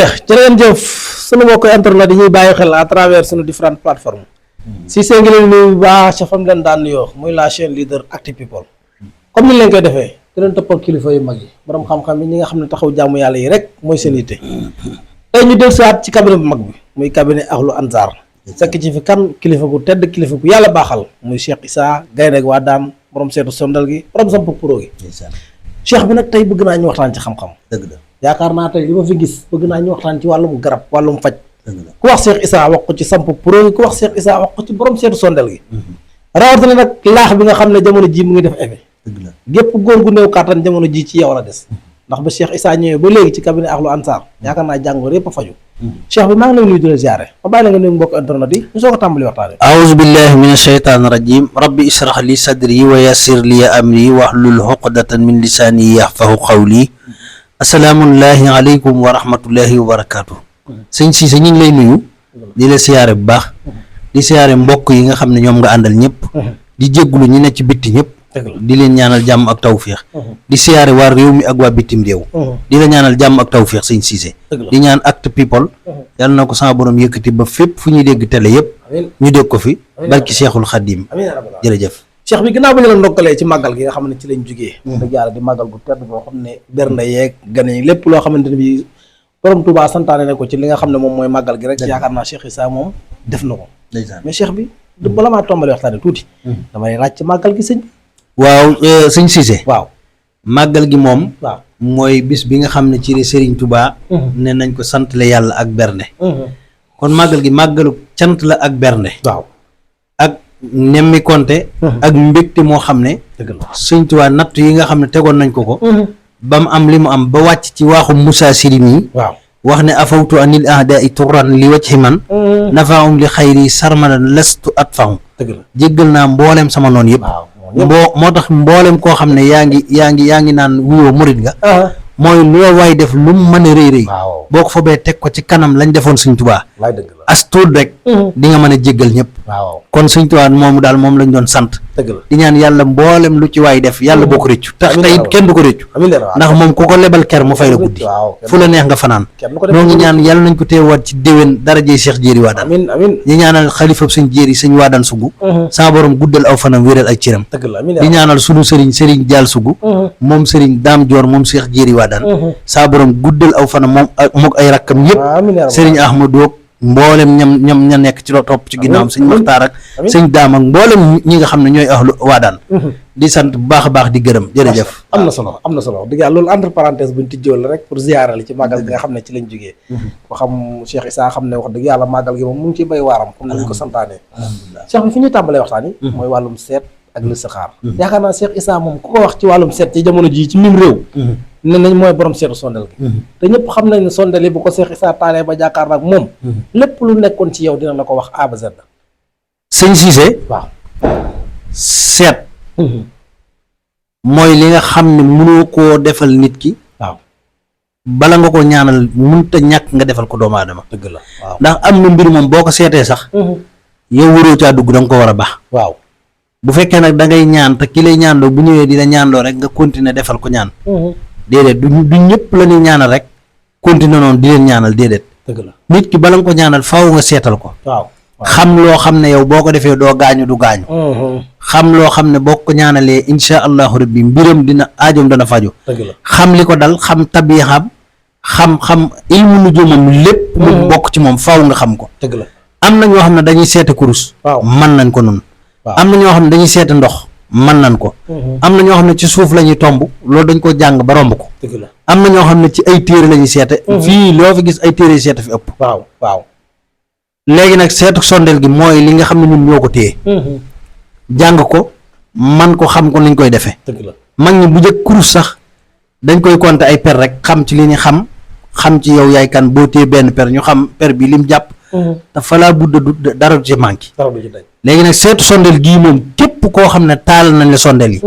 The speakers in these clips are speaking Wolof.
jërë ngeen jëf sunu mbokk internet yi ñuy bàyyi xel à travers sunu différentes plateformes si see ngi leen nuyu bu baax ca fam leen daan nuyoo muy la chaîne leader Actu People comme ni leen koy defee di leen toppal kilifa yu mag yi borom xam-xam yi ñi nga xam ne taxaw jaamu yàlla yi rek mooy seen yitte tey ñu del siwaat ci cabinet bu mag bi muy cabinet Ahlu Ansar sekk ci fi kan kilifa bu tedd kilifa bu yàlla baaxal muy Cheikh Issa Gaynde waa daan borom seetu sondal gi borom samp pro gi cheikh bi nag tey bëgg naa ñu waxtaan ci xam-xam dëgg la yaakaar naa tey li ma fi gis bëgg naa ñu waxtaan ci wàllum garab wàllum faj ku wax Cheikh Issa wax ko ci samp pro gi ku wax Cheikh Issa wax ko ci borom seetu sondel gi rawatina nag laax bi nga xam ne jamono ji mu ngi def effet gépp góor gu néew kàttan jamono ji ci yow la des ndax ba Cheikh Issa ñëwee ba léegi ci cabinet Ahlu Ansar yaakaar naa jàngoor yëpp a faju cheikh bi maa ngi lay nuyu di la ziare ma bàyyi la nga nuyu mbokk internet yi ñu soo ko tàmbali waxtaane aouzu billahi min ashaytaan rajim rabbi israh li sadri wa yassir li amri wahlul uqdatan min lisaani yafqahu qawli asalaamullahi aleykum wa rahmatullahi wa barakatuh sëñ Cissé ñu ngi lay nuyu di la siyaare bu baax di siyaare mbokk yi nga xam ne ñoom nga àndal ñëpp di jéggulu ñi ne ci bitti ñëpp di leen ñaanal jàmm ak tawféex di siyaare waa réew mi ak waa bitim réew di la ñaanal jàmm ak tawféex sëñ Cissé di ñaan Actu People yàlla na ko sama borom yëkkati ba fépp fu ñuy dégg télé yëpp ñu dégg ko fi barki Cheikhul Khadim jërëjëf cheikh bi ginnaaw bi ñu la ndokkalee ci màggal gi nga xam ne ci lañ jugee dëgg yàlla di màggal gu tedd boo xam ne bernde yeeg gane yi lépp loo xamante ne bi borom Touba santaane ne ko ci li nga xam ne moom mooy màggal gi rek yaakaar naa Cheikh Issa moom def na ko mais cheikh bi bala maa tombale waxtaane tuuti damay laaj ci màggal gi sëñ waaw sëñ Cissé waaw màggal gi moom waaw mooy bis bi nga xam ne ci la Serigne Touba ne nañ ko sant la yàlla ak bernde kon màggal gi màggalu cant la ak bernde waaw ak nemmi konte ak mbégte moo xam ne Serigne Touba natt yi nga xam ne tegoon nañ ko ba mu am li mu am ba wàcc ci waaxu Moussa Sirim yi waaw wax ne afawtu anil ahda i turan li wajhi man nafaahum li xayri sarmadan lastu atfahu jéggal naa mbooleem sama noonu yëpp moo tax mboolem koo xam ne yaa ngi naan wuyoo murit nga mooy loo waay def lu mu mën a rëy rëy boo ko fobee teg ko ci kanam lañ defoon Sëñ Tuubaa as tuut rek di nga mën a jéggal ñëpp kon Sëñ Tuubaa moomu daal moom lañ doon sant di ñaan yàlla mboolem lu ci waay def yàlla boo ko rëccu tax tey kenn du ko rëccu ndax moom ku ko lebal ker mu fay la guddi fu la neex nga fanaan noo ngi ñaan yàlla nañ ko teewaat ci déwén darajey Cheikh Jéeri Waadaan di ñaanal xalifa Sëñ Jéeri Sëñ Waadaan Sugu sama borom guddal aw fanam wéral ak cëram di ñaanal sunu sëriñ Jaal Sugu moom sëriñ Daam Joor moom Cheikh Jéeri Waadaan saa borom guddal aw fanam mook ay rakkam yëpp sëriñ Ahmadou mboolem ñam ña nekk ci loo topp ci ginnaawam sëñ Maxtaar ak sëñ Daam ak mboolem ñi nga xam ne ñooy ahlu waadaan di sant bu baax a baax di gërëm jërëjëf am na solo dëgg yàlla loolu entre parenthèse buñ tijjool la rek pour ziyaara li ci màggal gi nga xam ne ci lañ jógee ko xam Cheikh Issa xam ne wax dëgg yàlla màggal gi moom mu ngi ciy bay waaram comme nañ ko santaanee Cheikh bi fi ñuy tàmbalee waxtaan yi mooy wàllum seet ak listixaar yaakaar naa Cheikh Issa moom ku ko wax ci wàllum seet ci jamono ji ci mim réew ne nañ mooy borom seetu sondel gi te ñëpp xam nañ ne sondel yi bu ko Cheikh Issa taalee ba jàkkaar nag moom lépp lu nekkoon ci yow dina la ko wax A ba Z sëñ Cissé waaw seet mooy li nga xam ne mënoo koo defal nit ki waaw bala nga ko ñaanal mënut a ñàkk nga defal ko doomu aadama dëgg la waaw ndax am na mbir moom boo ko seetee sax yow waroo caa dugg da nga ko war a baax waaw bu fekkee nag da ngay ñaan te ki lay ñaanloo bu ñëwee di la ñaanloo rek nga continuer defal ko ñaan déedéet du ñëpp la ñuy ñaanal rek continuer noonu di leen ñaanal déedéet dëgg la nit ki bala nga ko ñaanal faaw nga seetal ko waaw xam loo xam ne yow boo ko defee doo gaañu du gaañu xam loo xam ne boo ko ñaanalee insha allahu rabbi mbiram dina aajoom dana faju dëgg la xam li ko dal xam tabiixam xam ilmu nujumam lépp mu bokk ci moom faaw nga xam ko dëgg la am na ñoo xam ne dañuy seete kurus mën nañ ko noonu am na ñoo xam ne dañuy seete ndox mën nañ ko am na ñoo xam ne ci suuf la ñuy tomb loolu dañ ko jàng ba romb ko dëgg la am na ñoo xam ne ci ay téere la ñuy seete fii loo fi gis ay téere yi seete fi ëpp waaw léegi nag seetu sondeel gi mooy li nga xam ne ñun ñoo ko téye jàng ko man ko xam ko niñ koy defee dëgg la mag ñi bu njëkk kurus sax dañ koy compter ay per rek xam ci li ñu xam ci yow yaay kan boo téye benn per ñu xam per bi lim jàpp te falaa budda du dara du ci manqué léegi nag seetu sondeel gii moom képp koo xam ne taal nañ la sondeel yi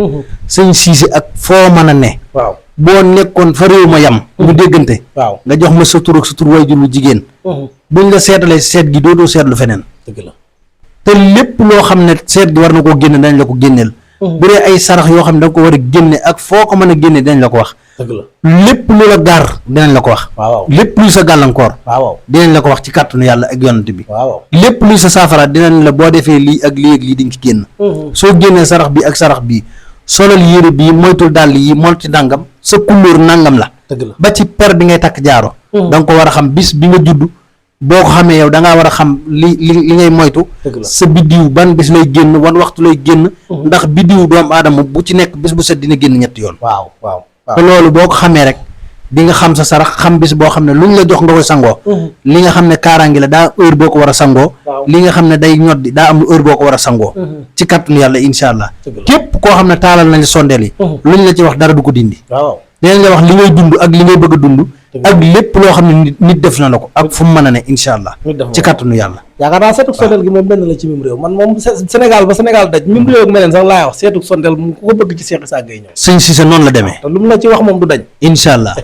sëñ Cissé ak foo mën a ne waaw boo nekkoon fa réew ma yam ñu déggante waaw nga jox ma sa tur ak sa tur waajur wu jigéen buñ la seetalee seet gi dootoo seetlu feneen dëgg la te lépp loo xam ne seet gi war na koo génne dañ la ko génneel bu dee ay sarax yoo xam ne da nga ko war a génne ak foo ko mën a génne dañ la ko wax dëgg la lépp lu la gaar dinañ la ko wax. waaw lépp luy sa gàllankoor. waaw dinañ la ko wax ci kàttanu yàlla ak yonent bi. waaw lépp luy sa saafara dinañ la boo defee lii ak lii ak lii di nga ci génn. soo génnee sarax bi ak sarax bii solal yére bii moytul dàll yi moytu nangam sa couleur nangam la. dëgg la ba ci per bi ngay takk jaaro. da nga ko war a xam bis bi nga judd. boo ko xamee yow da ngaa war a xam li ngay moytu. sa biddiw ban bis lay génn wan waxtu lay génn. ndax biddiw doomu aadama bu ci nekk bis bu set dina génn ñetti yoon. waaw waaw te loolu boo ko xamee rek di nga xam sa sarax xam bis boo xam ne luñ la jox nga koy sangoo. li nga xam ne kaaraangi la daa heure boo ko war a sangoo. li nga xam ne day ñoddi daa am heure boo ko war a sangoo. ci kàttanu yàlla incha allah. képp koo xam ne taalal nañ sondeel yi. luñ la ci wax dara du ko dindi. waaw dinañ la wax li ngay dund ak li ngay bëgg a dund. ak lépp loo xam ne nit def na la ko ak fu mu mën a ne incha allah. ci kàttanu yàlla. yaakaar naa seetuk sondeel gi moom benn la ci mim réew man moom Sénégal ba Sénégal daj mim réew ak meneen sax laay wax seetuk sondeel mu ku ko bëgg ci Cheikh Issa Gueye ñëw. sëñ Cissé noonu la demee. te lu mu la ci wax moom du dañ. incha allah.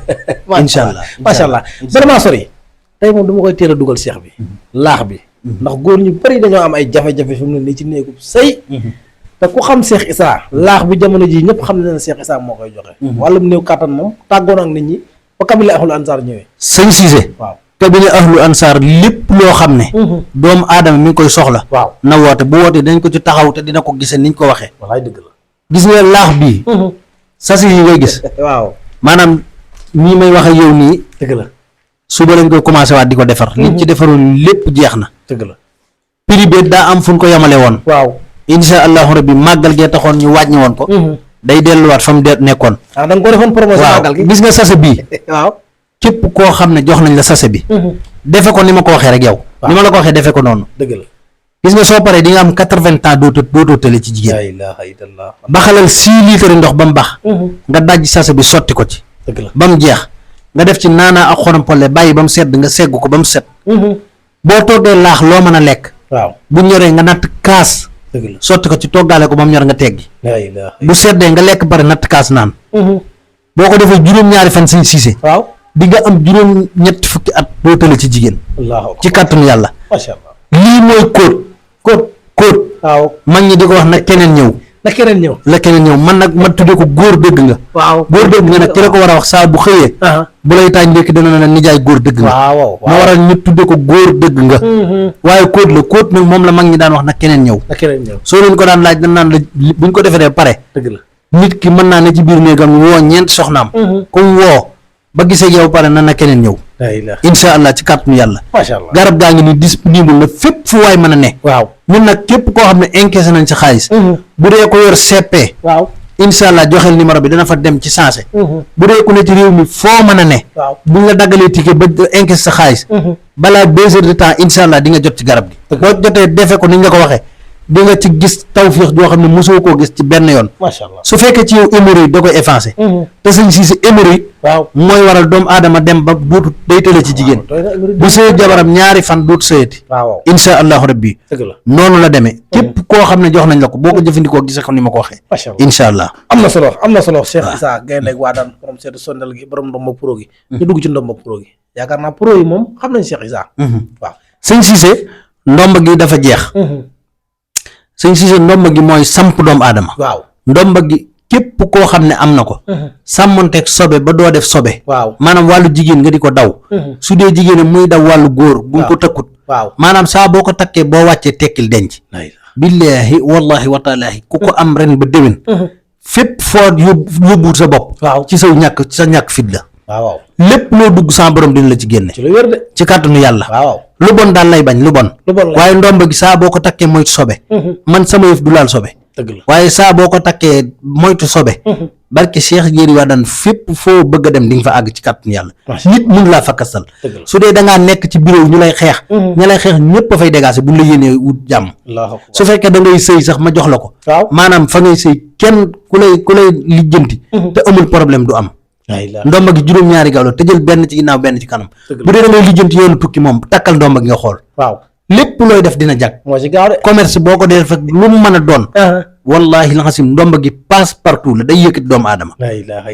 incha allah macha allah vraiment sori. tey moom dama koy teel a dugal Cheikh bi. laax bi. ndax góor ñu bëri dañoo am ay jafe-jafe fi mu ne nii ci néegu sëy. te ku xam Cheikh Issa laax bi jamono ji ñëpp xam ne Cheikh Issa moo koy joxe. wàllum néew kàttan moom tàggoon ak nit ñi ba kabile ahlu ansaar ñëwee. sëñ Cissé. waaw kabile ahlu ansaar lépp loo xam ne. doomu aadama mi ngi koy soxla. waaw na woote bu wootee dañ ko ci taxaw te dina ko gisee niñ ko waxee. wallaay dëgg la. gis nga laax bii. sasi yi ngay gis. waaw maanaam ñii may wax ak yow nii. dëgg la suba lañ koy commencé waat di ko defar. liñ ci defaroon lépp jeex na. dëgg la. prix bi daa am fu ñu ko yemale woon. waaw incha allahu rabbi màggal gee taxoon ñu wàññi woon ko. day delluwaat fa mu nekkoon. ah da nga ko defoon promotion màggal gi. gis nga sase bii. waaw képp koo xam ne jox nañ la sase bi. defe ko ni ma ko waxee rek yow. ni ma la ko waxee defe ko noonu. dëgg la. gis nga soo paree di nga am 80 ans dootoo tële ci jigéen. la ilaha illallah. baxalal 6 litres ndox ba mu bax. nga daj sase bi sotti ko ci. dëgg la ba mu jeex nga def ci naanaa ak xorom-polle bàyyi ba mu sedd nga segg ko ba mu set. boo toggee laax loo mën a lekk. waaw bu ñoree nga natt kaas. dëgg la sotti ko ci toggaale ko ba mu ñor nga teggi. la ilaha bu seddee nga lekk bare natt kaas naan. boo ko defee juróom-ñaari fan Sëñ Cissé. waaw di nga am juróom-ñetti fukki at boo tële ci jigéen. allahu akbar ci kàttanu yàlla. macha allah. lii mooy kóot waaw mag ñi di ko wax nag keneen ñëw. na keneen ñëw. la keneen ñëw man nag ma tuddee ko góor dëgg nga. waaw góor dëgg nga nag ki la ko war a wax saa bu xëyee. bu lay taaj ndékki dana na nijaay góor dëgg nga. waaw ma waral ñu tuddee ko góor dëgg nga. waaye kóot nag moom la mag ñi daan wax nag keneen ñëw. na keneen ñëw. soo leen ko daan laaj dañ naan la buñ ko defee pare. dëgg la nit ki mën naa ne ci biir néegam woo ñeent soxnaam. comme woo ba gisee yow pare na keneen ñëw. la ilaha incha allah ci kàttanu yàlla. macha allah garab gaa ngi ni disponible na fépp fu waay mën a ne. waaw ñun nag képp koo xam ne encaissé nañ sa xaalis. bu dee ko yor CP. waaw incha allah joxel numéro bi dana fa dem ci sensé. bu dee ku ne ci réew mi foo mën a ne. waaw buñ la daggalee ticket ba encaissé sa xaalis. balaa 2 heures de temps incha allah di nga jot ci garab gi. boo jotee defee ko ni nga ko waxee di nga ci gis tawfiix joo xam ne mosoo koo gis ci benn yoon. macha allah su fekkee ci yow hémorroïde da koy effacé. te Sëñ Cissé hémorroïde waaw mooy waral doomu aadama dem ba dootu day tële ci jigéen. bu sëy jabaram ñaari fan dootu sëyati. waaw incha allahu rabbi dëgg la noonu la demee. képp koo xam ne jox nañ la ko boo ko jëfandikoo gisee ko ni ma ko waxee. macha allah incha allah. am na solo Cheikh Issa Gaye waa daan borom seetu sondel gi borom ndomb ak pro gi. ñu dugg ci ndomb ak pro gi yaakaar naa pro yi moom xam nañ Cheikh Issa. waaw Sëñ Cissé ndomb gi dafa jeex. Sëñ Cissé ndomb gi mooy samp doomu aadama. waaw ndomb gi képp koo xam ne am na ko. sàmmonteeg sobe ba doo def sobe. waaw maanaam wàllu jigéen nga di ko daw. su dee jigéen muy daw wàllu góor. buñ ko tëkkut. waaw maanaam saa boo ko takkee boo wàccee tekkil denc. billaahi wallahi wa taalaahi ku ko am ren ba déwén. fépp foo yóbbuwut sa bopp. waaw ci sa ñàkk fit la. waaw lépp loo dugg sa borom dina la ci génne. ci lu wér de. ci kàttanu yàlla. waaw lu bon daal lay bañ lu bon. waaye ndomb gi saa boo ko takkee moytu sobe. man sama yëf du laal sobe. dëgg la waaye saa boo ko takkee moytu sobe. barke Cheikh Jéeri waa daan fépp foo bëgg a dem di nga fa àgg ci kàttanu yàlla. nit mun laa fakkastal. su dee da ngaa nekk ci bureau ñu lay xeex. ña lay xeex ñëpp a fay dégager buñ la yéenee wut jàmm. su fekkee da ngay sëy sax ma jox la ko. waaw maanaam fa ngay sëy kenn ku lay lijjanti. te amul problème du am. ndomba gi juróom-ñaari gaaw la te jël benn ci ginnaaw benn ci kanam. bu dee da ngay lijjanti yoonu tukki moom takkal ndomba gi nga xool. waaw lépp looy def dina jag. moo ci gaaw de. commerce boo ko dee fekk lu mu mën a doon. wallahi la nga sim ndomba gi passe partout la day yëkkati doomu aadama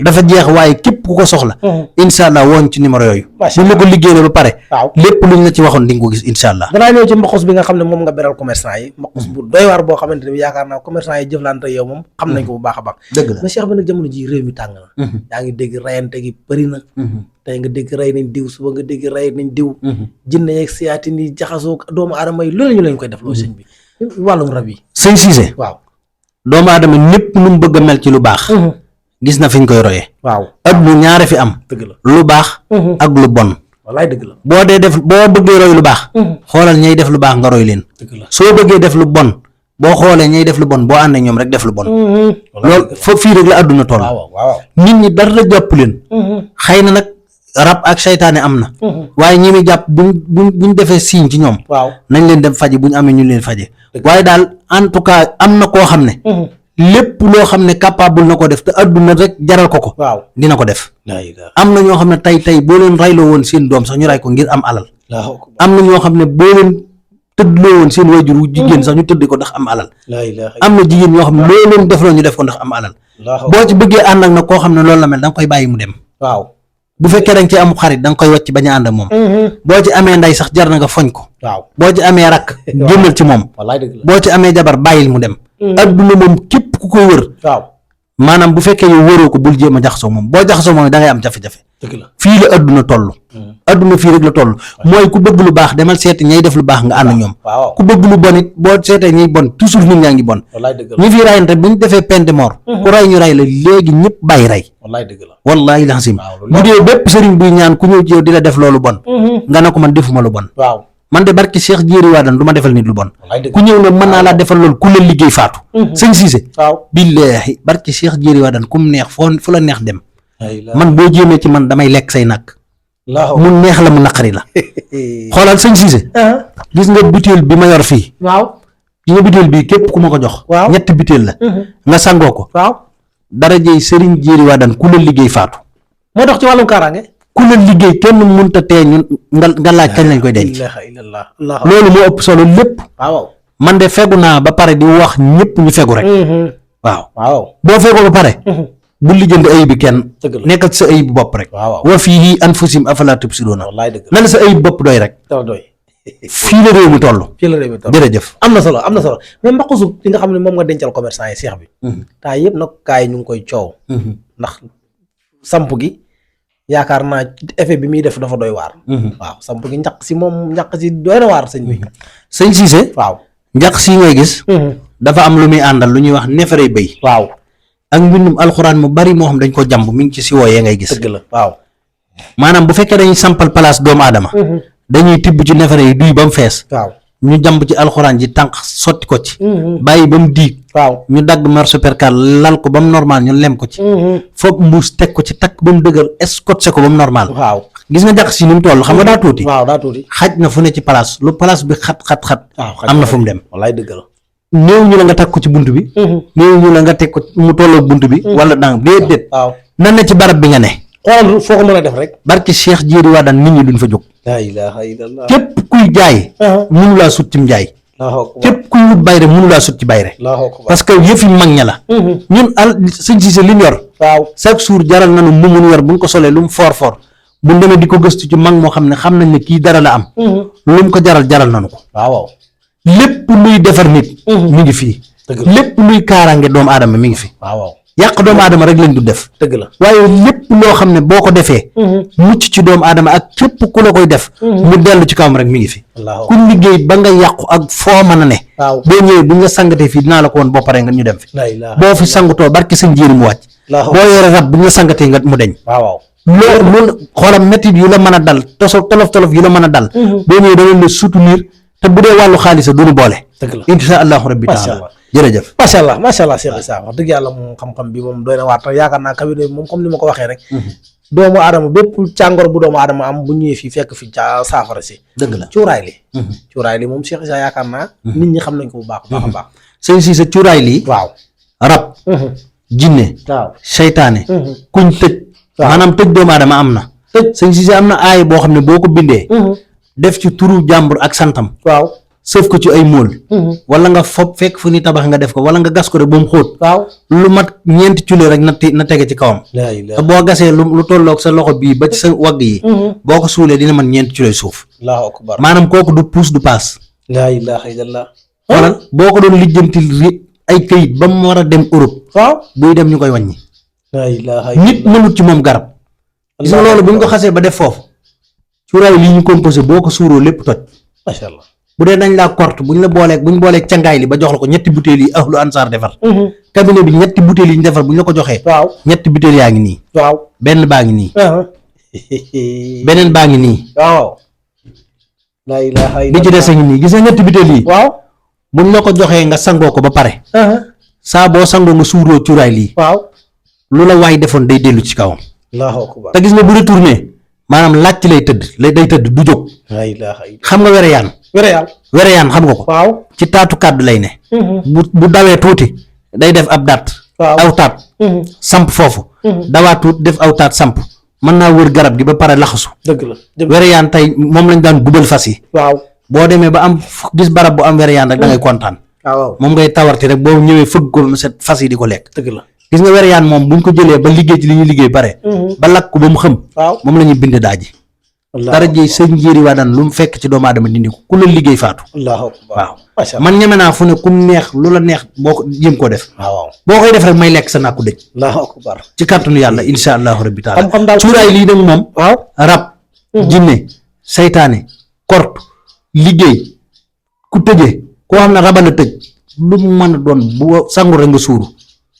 dafa jeex waaye képp ku ko soxla incha allah woon ci numéro yooyu buñ la ko liggéeyee ba pare lépp luñ la ci waxoon di nga ko gis incha allah. danaa ñëw ci mboqus bi nga xam ne moom nga beral commerçant yi mboqus bu doy waar boo xamante ne yaakaar naa commerçant yi jëflante yow moom xam nañ ko bu baax a baax. dëgg la mais Cheikh bi nag jamono ji réew mi tàng na yaa ngi dégg rayante gi bëri na tey nga dégg rey nañ diw suba nga dégg rey nañ diw jinne yeeg siyaati ni jaxasoo doomu aadama yi loolu ñu leen koy def loolu sëñ bi wàllum rab yi. sëñ Cissé waaw doomu aadama ñëpp nu mu bëgg a mel ci lu baax gis na fi ñu koy royee. waaw adduna ñaare fi am. dëgg la lu baax ak lu bon. wallaay dëgg la boo dee def boo bëggee roy lu baax xoolal ñay def lu baax nga roy leen. dëgg la soo bëggee def lu bon boo xoolee ñay def lu bon boo àndee ñoom rek def lu bon. loolu foofu fii rek la adduna toll. waaw nit ñi dara jàpp leen. xëy na nag rab ak seytaane am na. waaye ñi muy jàpp buñ defee signe ci ñoom. waaw nañ leen dem faji buñ amee ñu leen faje waaye daal en tout cas am na koo xam ne. lépp loo xam ne capable na ko def te adduna rek jaral ko ko. waaw dina ko def. am na ñoo xam ne tey boo leen rayloo woon seen doom sax ñu ray ko ngir am alal. am na ñoo xam ne boo leen tëddloo woon seen wayjur wu jigéen sax ñu tëdd ko ndax am alal. am na jigéen ñoo xam ne loo leen defloo ñu def ko ndax am alal. boo ci bëggee ànd ak nag koo xam ne loolu la mel da nga koy bàyyi mu dem. waaw bu fekkee da nga ci am xarit da nga koy wàcc bañ a ànd ak moom. boo ci amee ndey sax jar na nga foñ ko. waaw boo ci amee rakk génnal ci moom. boo ci amee jabar bàyyil mu dem. adduna moom képp ku koy wër. waaw maanaam bu fekkee yow wëroo ko bul jéem a jaxasoo moom boo jaxasoo moom da ngay am jafe-jafe. dëgg la fii la adduna toll. adduna fii rek la toll mooy ku bëgg lu baax demal seeti ñay def lu baax nga ànd ñoom. ku bëgg lu bon it boo seetee ñuy bon toujours nit ñaa ngi bon. ñi fi rayante bu ñu defee peine de mort. ku ray ñu ray la léegi ñëpp bàyyi ray. wallahi laxasim bu dee bépp sëriñ buy ñaan ku ñëw ci yow di la def loolu bon. nga ne ko man defuma lu bon. man de barki Cheikh Jéeri Waadan du ma defal nit lu bon. ku ñëw ne mën naa laa defal loolu ku la liggéey faatu. sëñ Cissé. billaahi barki Cheikh Jéeri Waadan ku mu neex fu la neex dem. man boo jéemee ci man damay lekk say nag. mu neex la mu naqari la. xoolal sëñ Cissé. gis nga butéel bi ma yor fii. gis nga butéel bii képp ku ma ko jox. ñetti butéel la. nga sangoo ko. dara jëy sëriñ Jéeri Waadan ku la liggéey faatu. moo dox ci wàllum kaaraange. ku la liggéey kenn mënut a tee ñun nga laaj kañ lañ koy denc. loolu moo ëpp solo lépp. man de fegu naa ba pare di wax ñëpp ñu fegu rek. waaw boo fegoo ba pare. bu lijjanti ayib bi kenn. nekkal sa ayib bopp rek. wa fii anfusim afalaa tubsiruuna. na la sa ayib bopp doy rek. fii la réew mi toll. jërëjëf. am na solo mais mbaqusu li nga xam ne moom nga dencal commerçant yi seex bi. temps yëpp nag gaa yi ñu ngi koy coow. ndax samp gi. yaakaar naa effet bi muy def dafa doy waar. waaw samp gi njaq si moom njaq si doy na waar sëñ bi. sëñ Cissé. waaw njaq si ngay gis. dafa am lu muy àndal lu ñuy wax neefere bëy. waaw ak mbindum alxuraan mu bari moo xam dañ ko jàmb mi ngi ci siwoo yee ngay gis. dëgg la waaw. maanaam bu fekkee dañuy sampal place doomu aadama. dañuy tibb ci neefere yi duy ba mu fees. waaw ñu jàmb ci alxuraan ji tànk sotti ko ci. bàyyi ba mu diig. waaw ñu dagg morceau percal lal ko ba mu normal ñu lem ko ci. foog mbuus teg ko ci takk ba mu dëgër escotché ko ba mu normal. waaw gis nga jàq si ni mu toll xam nga daa tuuti. waaw daa tuuti. xaj na fu ne ci place lu place bi xat. am na fu mu dem. wallaay dëgg la. néew ñu la nga takk ko ci bunt bi. néew ñu la nga teg ko mu tolloo bunt bi. wala dang déedéet. waaw nan na ci barab bi nga ne. xoolal foo ko mën a def rek. barki Cheikh Jéeri Waadan nit ñi duñ fa jóg. laa ilaaha illallah. képp kuy jaay. mënu laa sut cim jaay. képp kuy wut bayre mënu laa sut ci bayre. parce que yëfi mag ña la. ñun sëñ Cissé li ñu yor. waaw chaque jour jaral nañu mu mun yor buñ ko solee lu mu for bu ñu demee di ko gëstu ci mag moo xam ne xam nañ ne kii dara la am. lu mu ko jaral nañu ko. waaw lépp luy defar nit. mi ngi fii. lépp luy kaaraange doomu aadama mi ngi fi. yàq doomu aadama rek lañ du def. dëgg la waaye lépp loo xam ne boo ko defee. mucc ci doomu aadama ak képp ku la koy def. mu dellu ci kawam rek mi ngi fi. ku liggéey ba nga yàqu ak foo mën a ne. boo ñëwee bu nga sangatee fii dinaa la ko woon boo paree nga ñu dem fi. boo fi sangutoo barki sëñ Jéeri mu wàcc. boo yore rab bu nga sangatee nga mu deñ. loolu xoolam métti yu la mën a dal tolof yu la mën a dal. boo ñëwee da ngeen di soutenir te bu dee wàllu xaalis du ñu boole. incha allahu rabbi taala jërëjëf. macha allah Cheikh Issa wax dëgg yàlla moom xam-xam bi moom doy na waar te yaakaar naa cabinet moom comme ni ma ko waxee rek. doomu aadama bépp càngoro bu doomu aadama am bu ñëwee fii fekk fi ca saafara si. dëgg la cuuraay li moom Cheikh Issa yaakaar naa. nit ñi xam nañ ko bu baax a baax. sëñ si sa cuuraay lii. waaw rab. jinne. waaw seytaane. kuñ tëj. maanaam tëj doomu aadama am na. sëñ si am na aay boo xam ne boo ko bindee. def ci turu jàmbur ak santam. waaw sëf ko ci ay móol wala nga fob fekk fu ni tabax nga def ko wala nga gas ko rek ba mu xóot waaw lu mat ñeenti culo rek na tege ci kawam te boo gasee lu tolloog sa loxo bii ba ci sa wagg yi boo ko suulee dina mat ñeenti culoy suuf allahu akbar maanaam kooku du puus du paas laa ilaha illallah xoolal boo ko doon lijjanti ay këyit ba mu war a dem Europe waaw buy dem ñu koy wàññi laa ilaha nit mënut ci moom garab gis nga loolu bu ñu ko xasee ba def foofu cuuraay lii ñu composé boo ko suuroo lépp toj macha allah bu dee dañ laa korte bu ñu booleeg cangaay li ba jox la ko ñetti butéel yi ahlu ansaar defar cabinet bi ñetti butéel yi ñu defar bu ñu la ko joxee waaw ñetti butéel yaa ngi nii waaw benn baa ngi nii beneen baa ngi nii waaw laa ilaha li ci des a ngi nii gis nga ñetti butéel yi waaw bu ñu la ko joxee nga sangoo ko ba pare saa boo sangoo nga suuroo cuuraay lii waaw lu la waay defoon day dellu ci kawam allahu akbar te gis nga bu retourné maanaam laaj ci lay tëdd day tëdd du jóg laa ilaha illallah xam nga wereyaan xam nga ko waaw ci taatu kàddu lay ne bu dawee tuuti day def ab daat aw taat samp foofu dawaa tuuti def aw taat samp mën naa wër garab gi ba pare laxasu dëgg la wereyaan tey moom lañ daan gubal fas yi waaw boo demee ba am gis barab bu am wereyaan rek da ngay kontaan waaw moom ngay tawarti rek boo ñëwee fëgg ko mu set fas yi di ko lekk dëgg la gis nga wereyaan moom buñ ko jëlee ba liggéey ci li ñuy liggéey pare ba lakk ko ba mu xëm waaw moom la ñuy bind daaji dara ji sëñ njéeri waa daan lu mu fekk ci doomu aadama dindi ko ku la liggéey faatu allahu akbar waaw macha allah man ñeme naa fu ne ku neex lu la neex boo ko jéem ko def waaw boo koy def rek may lekk sa nàkku dëj allahu akbar ci kàttanu yàlla insha allahu rabbi taala xam-xam daal cuuraay lii nag moom waaw rab jinne saytaane kort liggéey ku tëjee koo xam ne rabal a tëj lu mu mën a doon bu sangul rek nga suuru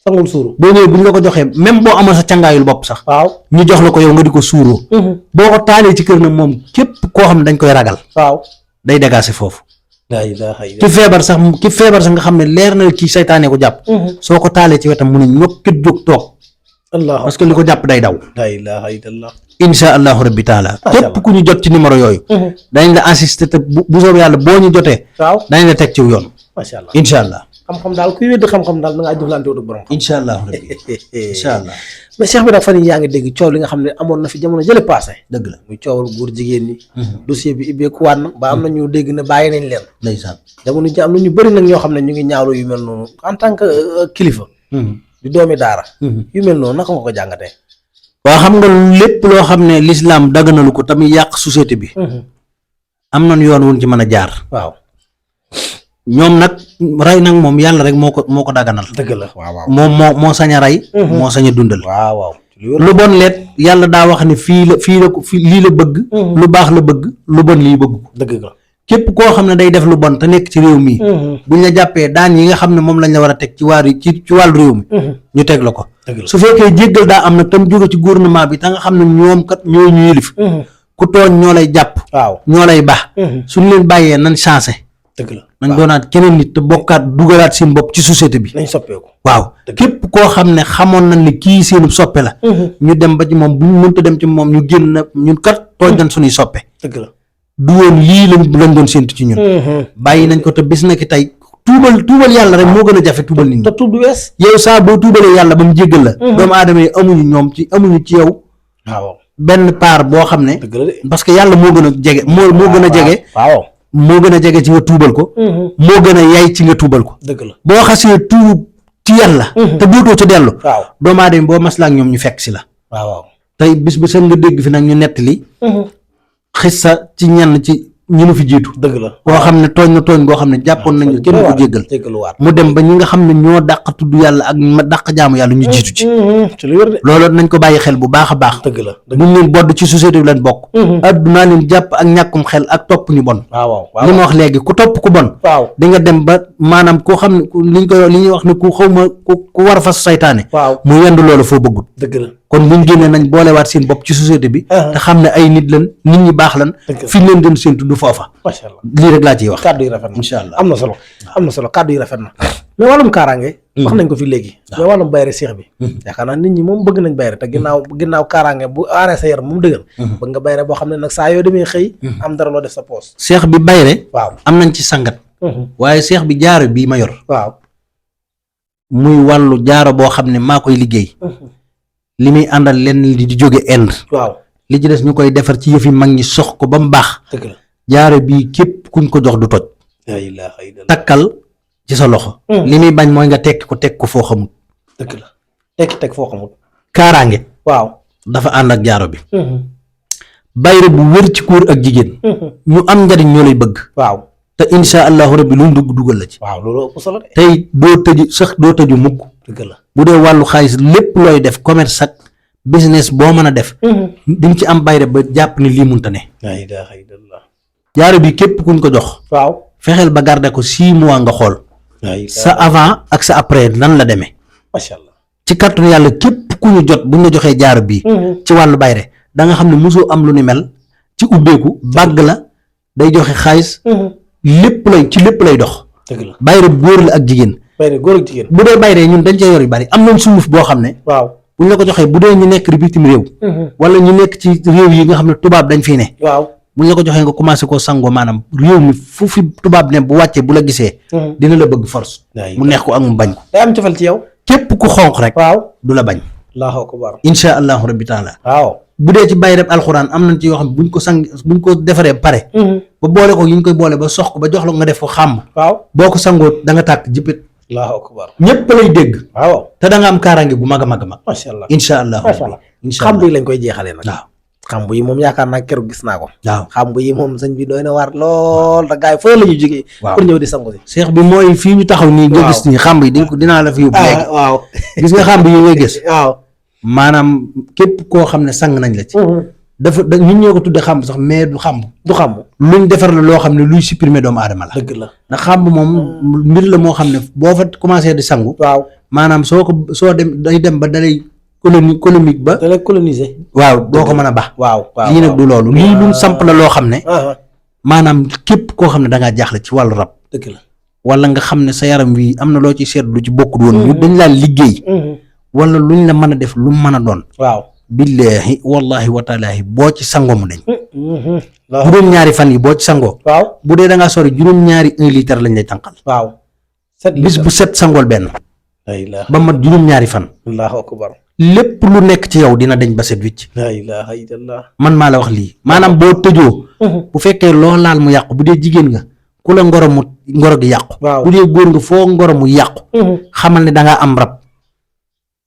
sangul suuru boo ñëwee bu ñu la ko joxee même boo amoon sa cangaayul bopp sax waaw ñu jox la ko yow nga di ko suuroo boo ko taalee ci kër nag moom képp koo xam ne dañ koy ragal waaw day dégaase foofu laa ilaha illallah ki feebar sax nga xam ne leer na kii saytaane ko jàpp soo ko taalee ci wetam mu ne ñokkit jóg toog allah parce que li ko jàpp day daw laa ilaha illallah insha allahu rabbi taala képp ku ñu jot ci numéro yooyu dañ la assister te bu soobee yàlla boo ñu jotee waaw dañ la teg ci yoon macha allah insha allah xam-xam daal kuy wedd xam-xam daal da ngaa jëflante wut ak borom insha allahu rabbi insha allah mais Cheikh bi nag fan yi yaa ngi dégg coow li nga xam ne amoon na fi jamono jële passé dëgg la muy coowal góor jigéen ñi dossier bi ibbeekuwaat na ba am na ñu dégg ne bàyyi nañ leen ndeysaan jamono ji am na ñu bëri nag ñoo xam ne ñu ngi ñaawlu yu mel noonu en tant que kilifa di doomi daara yu mel noonu naka nga ko jàngatee waaw xam nga lépp loo xam ne l'islam daganalu ko tamit yàq société bi am nañ yoon wuñ ci mën a jaar waaw ñoom nag rey nag moom yàlla rek moo ko daganal dëgg la waaw moom moo sañ a rey moo sañ a dundal waaw waaw lu bon leet yàlla daa wax ne fii lii la bëgg lu baax la bëgg lu bon lii bëgg ko dëgg la képp koo xam ne day def lu bon te nekk ci réew mi buñ la jàppee daan yi nga xam ne moom lañ la war a teg ci wàllu réew mi ñu teg la ko su fekkee jéggal daa am nag tam jóge ci gouvernement bi te nga xam ne ñoom kat ñooy ñu yilif ku tooñ ñoo lay jàpp waaw ñoo lay baax suñ leen bàyyee nañ changé dëgg la nañ doonaat keneen nit te bokkaat dugalaat seen bopp ci société bi nañ soppeeku waaw képp koo xam ne xamoon nañ ne kii seenu soppe la ñu dem ba ci moom bu ñu mënta dem ci moom ñu génn na ñun kat tooñ nañ suñuy soppe dëgg la du woon lii lañ doon séntu ci ñun bàyyi nañ ko te bis na ki tey tuubal yàlla rek moo gën a jafe tuubal nit ñi te tuub du wees yow saa boo tuubalee yàlla ba mu jéggal la doomu aadama yi amuñu ci yow waaw benn part boo xam ne dëgg la de parce que yàlla moo gën a jege moo gën a jege waaw moo gën a jege ci nga tuubal ko moo gën a yay ci nga tuubal ko dëgg la boo xasee tuub ci yàlla te dootoo ci dellu waaw doomu aadama boo maslaa ak ñoom ñu fekk si la waaw tey bis bi seen nga dégg fi nag ñu nettali xissa ci ñenn ci ñu nu fi jiitu dëgg la koo xam ne tooñ na tooñ goo xam ne jàppoon nañu kenn ko jéggal mu dem ba ñi nga xam ne ñoo dàq tudd yàlla ak dàq jaamu yàlla ñu jiitu ci ci lu wér de loolu nañ ko bàyyi xel bu baax a baax dëgg la buñ leen bodd ci société bi leen bokk addunaa leen jàpp ak ñàkkum xel ak topp ñu bon waaw li ma wax léegi ku topp ku bon waaw di nga dem ba maanaam koo xam ne li ñuy wax ne ku xaw ma ku war a fas saytaane waaw mu yendu loolu foo bëggut dëgg la kon buñ génnee nañ boolewaat seen bopp ci société bi te xam ne ay nit lan nit ñi baax lan fi ñu leen doon seen tudd foofa macha allah lii rek laa ciy wax kàddu yi rafet na incha allah am na solo kàddu yi rafet na mais wàllum kaaraange wax nañ ko fi léegi mais wàllum bayre seex bi yaakaar naa nit ñi moom bëgg nañ bayre te ginnaaw kaaraange bu aaree sa yaram moom dëgër bëgg nga bayre boo xam ne nag saa yoo demee xëy am dara loo def sa poos seex bi bayre waaw am nañ ci sangat waaye seex bi jaaro bii ma yor waaw muy wàllu jaaro boo xam ne maa koy liggéey li muy àndal lenn li di jóge Inde waaw li ci des ñu koy defar ci yëfi mag ñi sox ko ba mu baax dëgg la jaaro bii képp kuñ ko jox du toj la ilaha illallah. takkal ci sa loxo. li muy bañ mooy nga tekki ko teg ko foo xamul. dëgg la tekki teg foo xamul. kaaraange. waaw dafa ànd ak jaaro bi. bayre bu wér ci góor ak jigéen. ñu am njariñ ñoo lay bëgg. waaw te insha allahu rabbi lu mu dugg dugal la ci. waaw loolu ëpp solo de. tey doo tëju mukk. dëgg la bu dee wàllu xaalis lépp looy def commerce ak business boo mën a def. di nga ci am bayre ba jàpp ni lii munta ne. la ilaha illallah. jaaro bi képp kuñ ko jox. waaw fexeel ba garder ko 6 mois nga xool. sa avant ak sa après nan la demee. macha allah. ci kàttanu yàlla képp ku ñu jot buñ la joxee jaaro bii. ci wàllu bayre da nga xam ne mosoo am lu ni mel ci ubbeeku bàgg la day joxe xaalis. lépp lay dox. dëgg la bayre góor la ak jigéen. bayre góor ak jigéen. bu dee bayre ñun dañ cee yor yu bari am nañ sunguf boo xam ne. waaw buñ la ko joxee bu dee ñu nekk bitim réew. wala ñu nekk ci réew yi nga xam ne tubaab dañ fiy ne. waaw buñ la ko joxee nga commencé koo sangoo maanaam réew mi fu fi tubaab ne bu wàccee bu la gisee. dina la bëgg force. mu neex ko ak mu bañ ko. day am cofal ci yow. képp ku xonq rek. waaw du la bañ. allahu akbar. insha allahu rabbi taala. waaw bu dee ci bay rek alxuraan am nañ ci yoo xam ne buñ ko defaree ba pare. ba boole ko yi ñu koy boole ba sox ko ba jox la nga def ko xàmm. waaw boo ko sangoo da nga tàkk jëppit. allahu akbar. ñëpp lay dégg. waaw te da nga am kaaraange gu mag a mag a mag. macha allah insha allah macha allah. insha xamb allah yi lañ koy jeexalee nag. waaw xamb yi moom yaakaar naa keroog gis naa ko. waaw xamb yi moom sëñ bi doy na waar lool te gars yi fooy la ñu jógee. waaw pour ñëw di sangu si. seex bi mooy fii ñu taxaw nii. nga waaw gis nii xamb yi dinaa la fi yóbbu léegi. waaw gis nga xamb yi ngay gis. waaw. maanaam képp koo xam ne sang nañ la ci. ñun ñoo ko tudde xamb sax mais du xamb. du xamb. luñ defar la loo xam ne luy supprimer doomu aadama la. dëgg la. ndax xamb moom mbir la moo xam ne boo fa commencé di sangu. waaw maanaam soo dem day dem ba dalay économique ba. da lay coloniser. waaw doo ko mën a baax. waaw waaw lii nag du loolu lii luñ samp la loo xam ne. ah maanaam képp koo xam ne da ngaa jaaxle ci wàllu rab. dëgg la. wala nga xam ne sa yaram wi am na loo ci seetlu ci bokkut woon. ñu dañ laa liggéey. wala luñ la mën a def lu mu mën a doon. waaw. billahi wallahi wataalaahi boo ci sangoo mu dañ. waaw juróom-ñaari fan yi boo ci sangoo. waaw. bu dee da ngaa sori juróom-ñaari 1 litre lañ lay tànqal. waaw. bis bu set sangool benn. la ilaha ba mat juróom-ñaari fan. allahu akbar. lépp lu nekk ci yow dina dañ ba set wicc. la ilaha illallah. man maa la wax lii maanaam boo tëjoo. bu fekkee loo laal mu yàqu bu dee jigéen nga ku la ngoro gi yàqu. waaw. bu dee góor nga foo ngoro mu yàqu. xamal ne da ngaa am rab.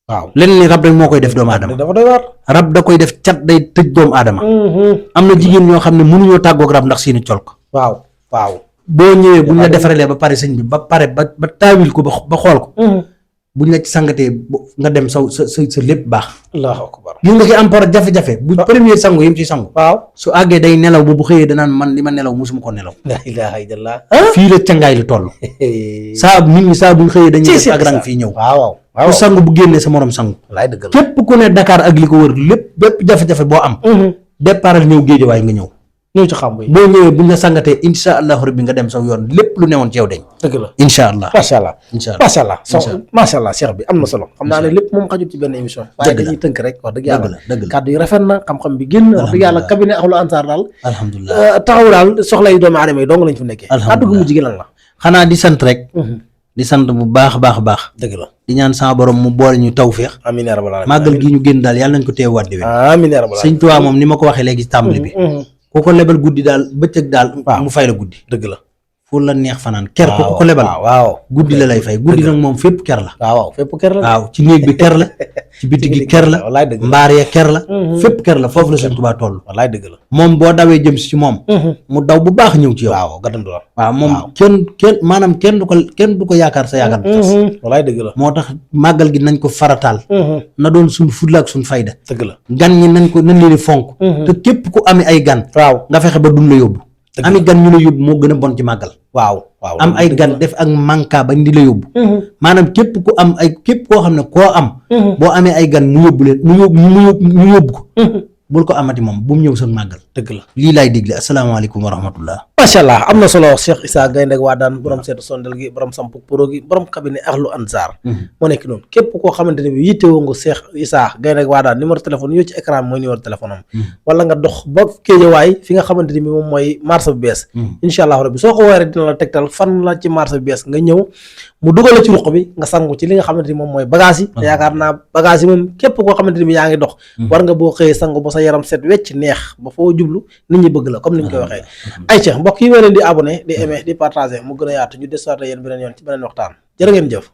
waaw. leneen ni rab rek moo koy def doomu aadama. dafa doy waar. rab da koy def cat day tëj doomu aadama. am na jigéen ñoo xam ne mënuñoo tàggoog rab ndax seeni colk. waaw waaw. boo ñëwee buñ la defaralee ba pare sëñ bi ba pare ba taawil ko ba xool ko. buñ la ci sangatee nga dem sa lépp baax. allahu akbar. gis nga ki am par jafe-jafe bu premier sangu yi mu ci sangu. waaw. su àggee day nelaw bu xëyee danaan man li ma nelaw musuma ko nelaw. la ilaha illallah. fii la cangaay li toll. saa nit ñi saa buñ xëyee dañuy def ak rang fii ñëw. waaw waaw. ku sangu bu génnee sa morom sangu. laay dëgg la. képp ku ne Dakar ak li ko wër lépp bépp jafe-jafe boo am. départal ñëw Géejawaay nga ñëw. ñëw ci xamb yi. boo ñëwee buñ la sangatee insha allahu rabbi nga dem saw yoon lépp lu newoon ci yow dañ. dëgg la. insha allah macha allah. insha allah macha allah macha allah cheikh bi am na solo. xam naa ne lépp moom xajut ci benn émission. waaye dëgg la dañuy tënk rek wax dëgg dëgg yàlla. la dëgg la kàddu yi rafet na xam-xam bi génn. wax dëgg yàlla cabinet Ahlu Ansar daal. alhamdulilah taxaw daal soxla yi doomu aadama yi dong lañ fi nekkee. alhamdulilah kàddu gu mujj gi lan la. xanaa di sant rek. di sant bu baax a baax a baax. dëgg la. di ñaan sama borom mu boole ñu tawféex. amiin yaa rabbal aalamiin. màggal gi ñu génn daal yàlla nañ ko teewaat déwén. amiin yaa rabbal aalamiin. sëñ Tuubaa moom ni ma ko waxee léegi tàmbali bi. ku ko lebal guddi daal bëccëg daal. mu fay la guddi. dëgg la. fu la neex fanaan ker ko ko lebal. waaw guddi la lay fay guddi nag moom fépp ker la. waaw fépp ker la. waaw ci néeg bi ker la. ci biti gi ker la. wallaay dëgg la. mbaar ya ker la. fépp ker la foofu la sëñ Tuubaa toll. wallaay dëgg la. moom boo dawee jëm si ci moom. mu daw bu baax ñëw ci yow. waaw gàttandu la. waaw moom maanaam kenn du ko yaakaar sa yaakaar du tas. wallaay dëgg la. moo tax màggal gi nañ ko farataal. na doon suñ fulla ak suñ fayda. dëgg la. gan ñi nañ leen di fonk. te képp ku amee ay gan. waaw nga fexe ba duñ la yóbbu. ami gan ñu la yóbbu moo gën a bon ci màggal. waaw waaw. am ay gan def ak manka bañ di la yóbbu. maanaam képp koo xam ne koo am. boo amee ay gan mu yóbbu leen mu yóbbu ko. bul ko amati moom bu mu ñëw sa màggal. dëgg la. lii laay digle asalaamaaleykum wa rahmatullah. macha allah am na solo Cheikh Issa Gaynde Wadane borom seetu sondel gi borom sampu pro gi borom cabinet Ahlu Ansar moo nekk noonu képp koo xamante ne bi yittewoo nga Cheikh Issa Gaynde Wadane numéro téléphone yoo ci écran mooy numéro téléphone am wala nga dox ba Géejawaay fi nga xamante ne bi moom mooy marché bu bees incha allah rabbi soo ko woowee rek dina la tegtal fan la ci marché bu bees nga ñëw mu dugal la ci ruq bi nga sangu ci li nga xamante ni moom mooy bagage yi te yaakaar naa bagage yi moom képp koo xamante ni bi yaa ngi dox war nga boo xëyee sangu ba sa yaram set wecc neex ba foo jublu nit ñi bëgg la comme ni ñu koy waxee ay mbokk yi ma leen di abonné di aimer di partager mu gën a yaatu ñu desuwaat yéen beneen yoon ci beneen waxtaan jërë ngeen jëf